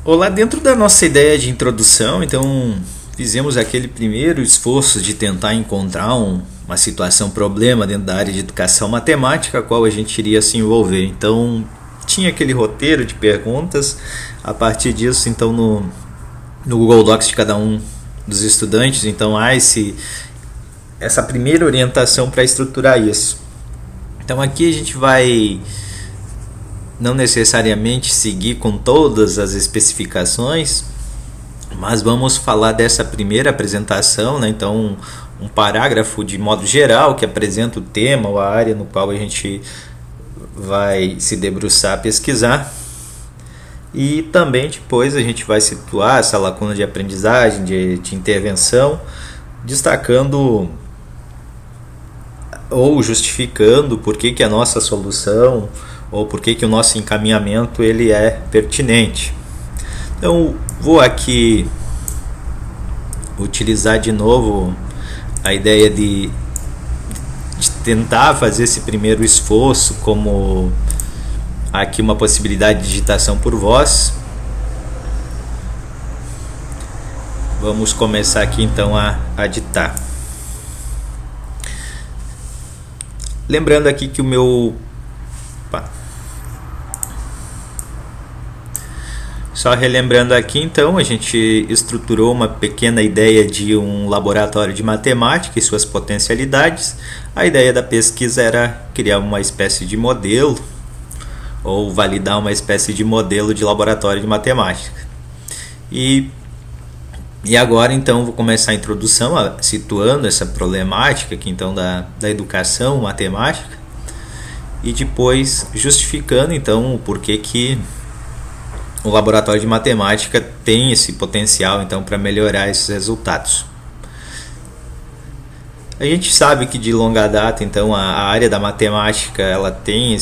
Olá, dentro da nossa ideia de introdução, então fizemos aquele primeiro esforço de tentar encontrar uma situação problema dentro da área de educação matemática, a qual a gente iria se envolver. Então tinha aquele roteiro de perguntas. A partir disso, então no Google Docs de cada um dos estudantes, então há essa primeira orientação para estruturar isso. Então aqui a gente vai não necessariamente seguir com todas as especificações, mas vamos falar dessa primeira apresentação, né? Então um parágrafo de modo geral que apresenta o tema ou a área no qual a gente vai se debruçar, pesquisar, e também depois a gente vai situar essa lacuna de aprendizagem, de intervenção, destacando ou justificando por que a nossa solução ou por que o nosso encaminhamento ele é pertinente. Então vou aqui utilizar de novo a ideia de tentar fazer esse primeiro esforço como aqui uma possibilidade de digitação por voz. Vamos começar aqui então a ditar. Lembrando aqui que o meu... Só relembrando aqui, então, a gente estruturou uma pequena ideia de um laboratório de matemática e suas potencialidades. A ideia da pesquisa era criar uma espécie de modelo ou validar uma espécie de modelo de laboratório de matemática. E agora, então, vou começar a introdução situando essa problemática aqui, então, da educação matemática e depois justificando, então, o porquê que o laboratório de matemática tem esse potencial então para melhorar esses resultados. A gente sabe que de longa data então a área da matemática ela tem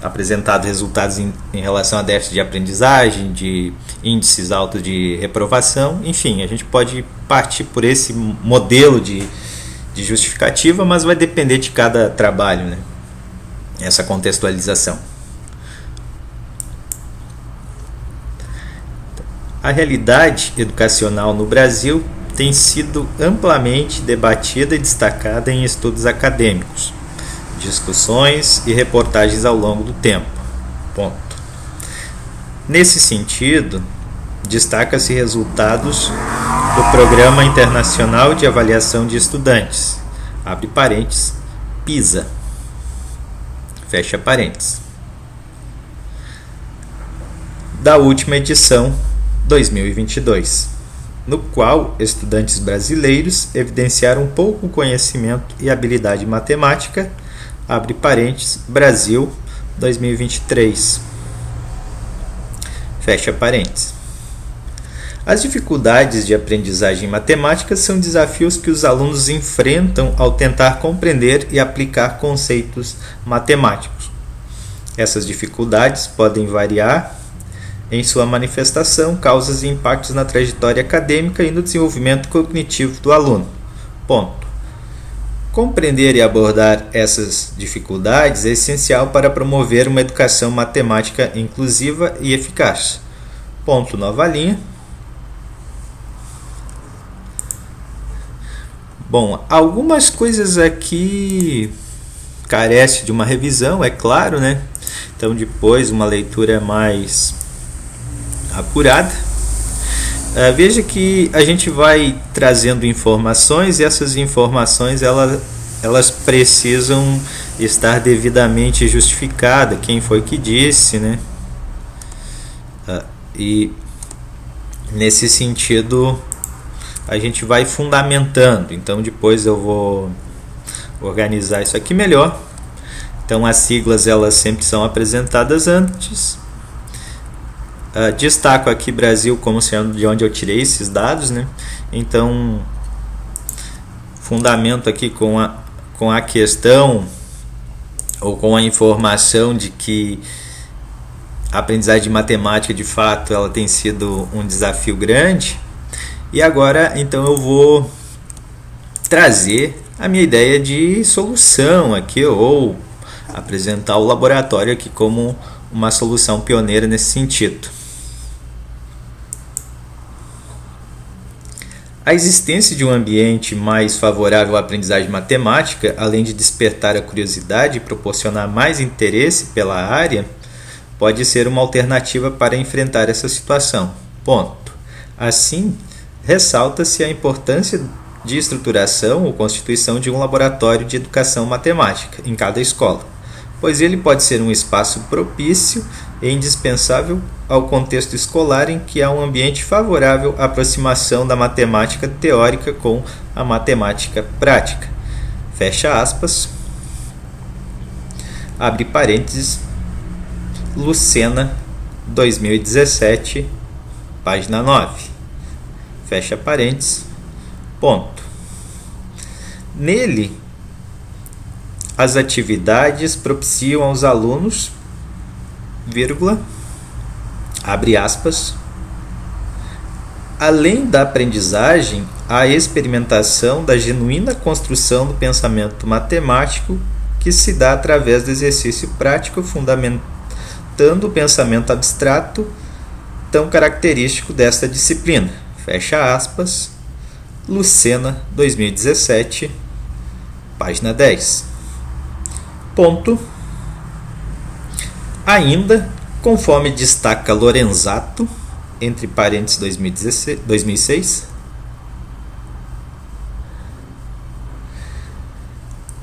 apresentado resultados em relação a déficit de aprendizagem, de índices altos de reprovação, enfim, a gente pode partir por esse modelo de justificativa, mas vai depender de cada trabalho, né? Essa contextualização. A realidade educacional no Brasil tem sido amplamente debatida e destacada em estudos acadêmicos, discussões e reportagens ao longo do tempo. Ponto. Nesse sentido, destaca-se resultados do Programa Internacional de Avaliação de Estudantes, abre parênteses, PISA, fecha parênteses, da última edição 2022, no qual estudantes brasileiros evidenciaram pouco conhecimento e habilidade matemática, abre parênteses, Brasil 2023, fecha parênteses. As dificuldades de aprendizagem matemática são desafios que os alunos enfrentam ao tentar compreender e aplicar conceitos matemáticos. Essas dificuldades podem variar em sua manifestação, causas e impactos na trajetória acadêmica e no desenvolvimento cognitivo do aluno. Ponto. Compreender e abordar essas dificuldades é essencial para promover uma educação matemática inclusiva e eficaz. Ponto, nova linha. Bom, algumas coisas aqui carecem de uma revisão, é claro, né? Então depois uma leitura mais apurada. Veja que a gente vai trazendo informações e essas informações elas precisam estar devidamente justificadas, quem foi que disse, né? E nesse sentido a gente vai fundamentando, então depois eu vou organizar isso aqui melhor. Então as siglas elas sempre são apresentadas antes. Destaco aqui Brasil como sendo de onde eu tirei esses dados, né? Então fundamento aqui com a questão ou com a informação de que a aprendizagem de matemática de fato ela tem sido um desafio grande. E agora então eu vou trazer a minha ideia de solução aqui, ou apresentar o laboratório aqui como uma solução pioneira nesse sentido. A existência de um ambiente mais favorável à aprendizagem matemática, além de despertar a curiosidade e proporcionar mais interesse pela área, pode ser uma alternativa para enfrentar essa situação. Ponto. Assim, ressalta-se a importância de estruturação ou constituição de um laboratório de educação matemática em cada escola, pois ele pode ser um espaço propício e indispensável ao contexto escolar em que há um ambiente favorável à aproximação da matemática teórica com a matemática prática. Fecha aspas. Abre parênteses. Lucena, 2017, página 9. Fecha parênteses. Ponto. Nele, as atividades propiciam aos alunos, vírgula, abre aspas, além da aprendizagem, a experimentação da genuína construção do pensamento matemático que se dá através do exercício prático, fundamentando o pensamento abstrato tão característico desta disciplina. Fecha aspas. Lucena, 2017, página 10. Ponto. Ainda, conforme destaca Lorenzato, entre parênteses 2006,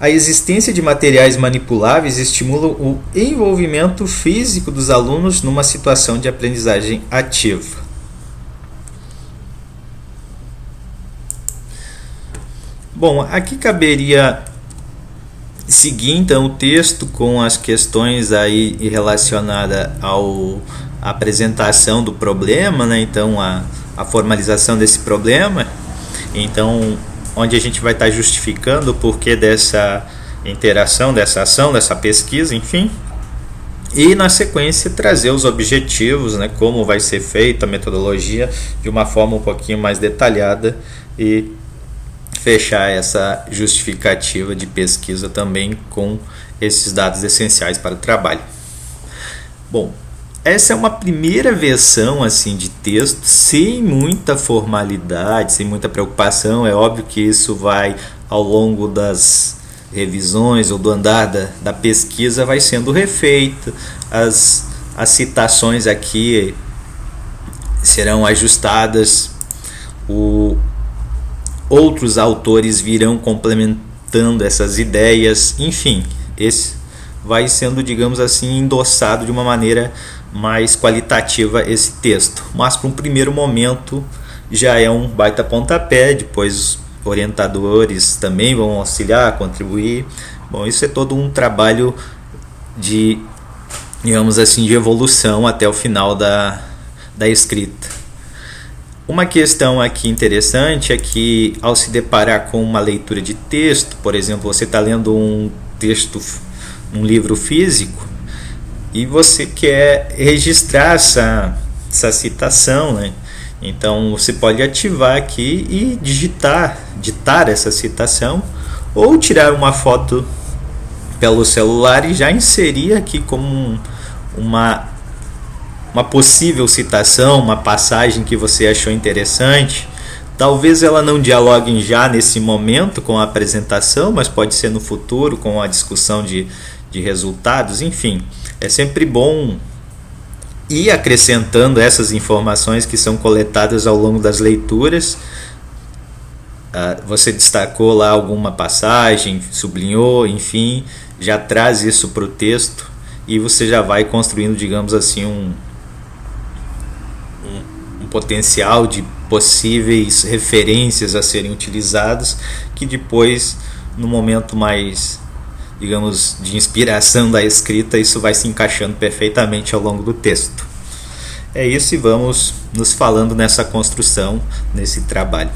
a existência de materiais manipuláveis estimula o envolvimento físico dos alunos numa situação de aprendizagem ativa. Bom, aqui caberia seguir então o texto com as questões aí relacionadas à apresentação do problema, né? Então a formalização desse problema, então onde a gente vai estar justificando o porquê dessa interação, dessa ação, dessa pesquisa, enfim, e na sequência trazer os objetivos, né? Como vai ser feita a metodologia de uma forma um pouquinho mais detalhada e fechar essa justificativa de pesquisa também com esses dados essenciais para o trabalho. Bom, essa é uma primeira versão assim de texto, sem muita formalidade, sem muita preocupação. É óbvio que isso vai, ao longo das revisões ou do andar da pesquisa, vai sendo refeito. As citações aqui serão ajustadas, outros autores virão complementando essas ideias, enfim, esse vai sendo, digamos assim, endossado de uma maneira mais qualitativa esse texto. Mas para um primeiro momento já é um baita pontapé, depois os orientadores também vão auxiliar, contribuir. Bom, isso é todo um trabalho de, digamos assim, de evolução até o final da escrita. Uma questão aqui interessante é que, ao se deparar com uma leitura de texto, por exemplo, você está lendo um texto, um livro físico, e você quer registrar essa citação, né? Então você pode ativar aqui e ditar essa citação, ou tirar uma foto pelo celular e já inserir aqui como uma possível citação, uma passagem que você achou interessante. Talvez ela não dialogue já nesse momento com a apresentação, mas pode ser no futuro com a discussão de resultados. Enfim, é sempre bom ir acrescentando essas informações que são coletadas ao longo das leituras. Você destacou lá alguma passagem, sublinhou, enfim, já traz isso para o texto e você já vai construindo, digamos assim, um potencial de possíveis referências a serem utilizadas, que depois, no momento mais, digamos, de inspiração da escrita, isso vai se encaixando perfeitamente ao longo do texto. É isso, e vamos nos falando nessa construção, nesse trabalho.